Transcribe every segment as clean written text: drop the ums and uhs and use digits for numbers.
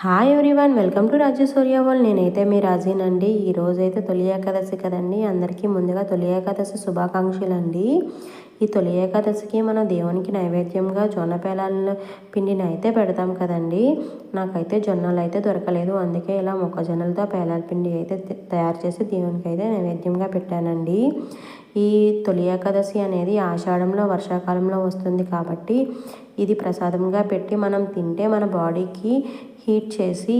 Hi everyone, welcome to Raju Surya world. నేనైతే మీ రాజీనండి. ఈరోజైతే తొలి ఏకాదశి కదండి. అందరికీ ముందుగా తొలి ఏకాదశి శుభాకాంక్షలు అండి. ఈ తొలి ఏకాదశికి మనం దేవునికి నైవేద్యంగా జొన్న పేలాల పిండిని అయితే పెడతాం కదండి. నాకైతే జొన్నలు అయితే దొరకలేదు, అందుకే ఇలా మొక్కజొన్నలతో పేలాల పిండి అయితే తయారు చేసి దేవునికి అయితే నైవేద్యంగా పెట్టానండి. ఈ తొలి ఏకాదశి అనేది ఆషాఢంలో వర్షాకాలంలో వస్తుంది కాబట్టి ఇది ప్రసాదంగా పెట్టి మనం తింటే మన బాడీకి హీట్ చేసి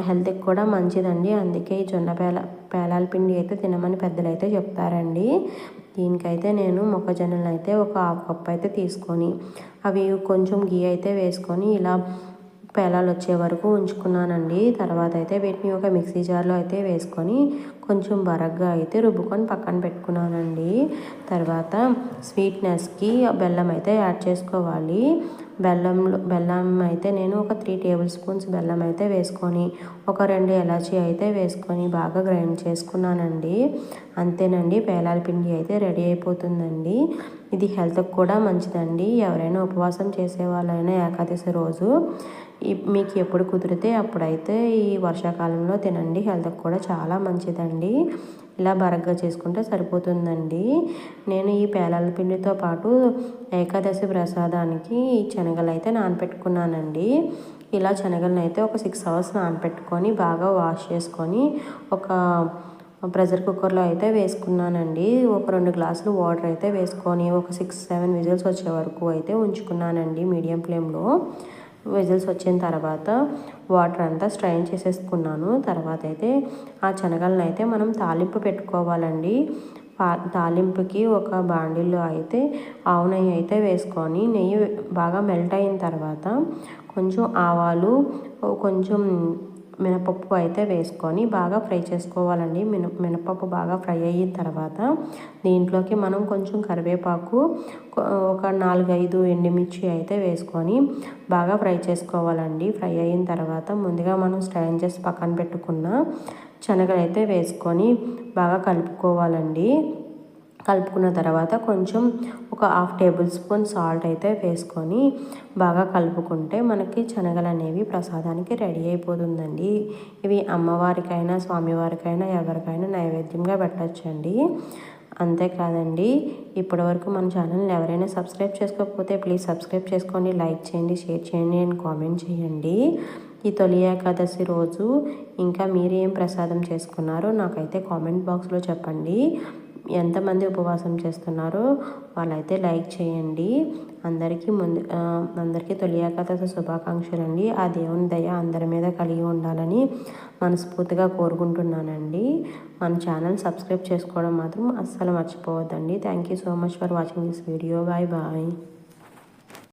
హెల్త్కి కూడా మంచిదండి. అందుకే ఈ జొన్న పేలాల పిండి అయితే తినమని పెద్దలు అయితే చెప్తారండి. దీనికైతే నేను మొక్కజొన్నలు అయితే ఒక హాఫ్ కప్ అయితే తీసుకొని అవి కొంచెం గీ అయితే వేసుకొని ఇలా పేలాలు వచ్చే వరకు ఉంచుకున్నానండి. తర్వాత అయితే వీటిని ఒక మిక్సీ జార్లో అయితే వేసుకొని కొంచెం బరగ్గా అయితే రుబ్బుకొని పక్కన పెట్టుకున్నానండి. తర్వాత స్వీట్నెస్కి బెల్లం అయితే యాడ్ చేసుకోవాలి. బెల్లం అయితే నేను ఒక 3 టేబుల్ స్పూన్స్ బెల్లం అయితే వేసుకొని ఒక 2 ఇలాచీ అయితే వేసుకొని బాగా గ్రైండ్ చేసుకున్నానండి. అంతేనండి, పేలాల పిండి అయితే రెడీ అయిపోతుందండి. ఇది హెల్త్కి కూడా మంచిదండి. ఎవరైనా ఉపవాసం చేసే వాళ్ళైనా ఏకాదశి రోజు మీకు ఎప్పుడు కుదిరితే అప్పుడైతే ఈ వర్షాకాలంలో తినండి. హెల్త్కి కూడా చాలా మంచిదండి. ఇలా బరగ్గా చేసుకుంటే సరిపోతుందండి. నేను ఈ పేలాల పిండితో పాటు ఏకాదశి ప్రసాదానికి ఈ శనగలు అయితే నానపెట్టుకున్నానండి. ఇలా శనగలను అయితే ఒక 6 అవర్స్ నానపెట్టుకొని బాగా వాష్ చేసుకొని ఒక ప్రెషర్ కుక్కర్లో అయితే వేసుకున్నానండి. ఒక 2 గ్లాసులు వాటర్ అయితే వేసుకొని ఒక 6-7 విజిల్స్ వచ్చే వరకు అయితే ఉంచుకున్నానండి మీడియం ఫ్లేమ్లో. విజిల్స్ వచ్చిన తర్వాత వాటర్ అంతా స్ట్రైన్ చేసేసుకున్నాను. తర్వాత అయితే ఆ శనగలను అయితే మనం తాలింపు పెట్టుకోవాలండి. తాలింపుకి ఒక బాండిల్లో అయితే ఆవు నెయ్యి అయితే వేసుకొని నెయ్యి బాగా మెల్ట్ అయిన తర్వాత కొంచెం ఆవాలు, కొంచెం మినపప్పు అయితే వేసుకొని బాగా ఫ్రై చేసుకోవాలండి. మినపప్పు బాగా ఫ్రై అయిన తర్వాత దీంట్లోకి మనం కొంచెం కరివేపాకు, ఒక 4-5 ఎండుమిర్చి అయితే వేసుకొని బాగా ఫ్రై చేసుకోవాలండి. ఫ్రై అయిన తర్వాత ముందుగా మనం స్ట్రైన్ చేసి పక్కన పెట్టుకున్న శనగలు అయితే వేసుకొని బాగా కలుపుకోవాలండి. కలుపుకున్న తర్వాత కొంచెం ఒక 1/2 టేబుల్ స్పూన్ సాల్ట్ అయితే వేసుకొని బాగా కలుపుకుంటే మనకి శనగలు అనేవి ప్రసాదానికి రెడీ అయిపోతుందండి. ఇవి అమ్మవారికైనా స్వామివారికైనా ఎవరికైనా నైవేద్యంగా పెట్టచ్చండి. అంతేకాదండి, ఇప్పటివరకు మన ఛానల్ని ఎవరైనా సబ్స్క్రైబ్ చేసుకోకపోతే ప్లీజ్ సబ్స్క్రైబ్ చేసుకోండి, లైక్ చేయండి, షేర్ చేయండి అండ్ కామెంట్ చేయండి. ఈ తొలి ఏకాదశి రోజు ఇంకా మీరేం ప్రసాదం చేసుకున్నారో నాకైతే కామెంట్ బాక్స్లో చెప్పండి. ఎంతమంది ఉపవాసం చేస్తున్నారో వాళ్ళైతే లైక్ చేయండి. అందరికీ తొలి ఏకాదశి శుభాకాంక్షలు అండి. ఆ దేవుని దయ అందరి మీద కలిగి ఉండాలని మనస్ఫూర్తిగా కోరుకుంటున్నానండి. మన ఛానల్ సబ్స్క్రైబ్ చేసుకోవడం మాత్రం అస్సలు మర్చిపోవద్దండి. Thank you so much for watching this video. Bye bye.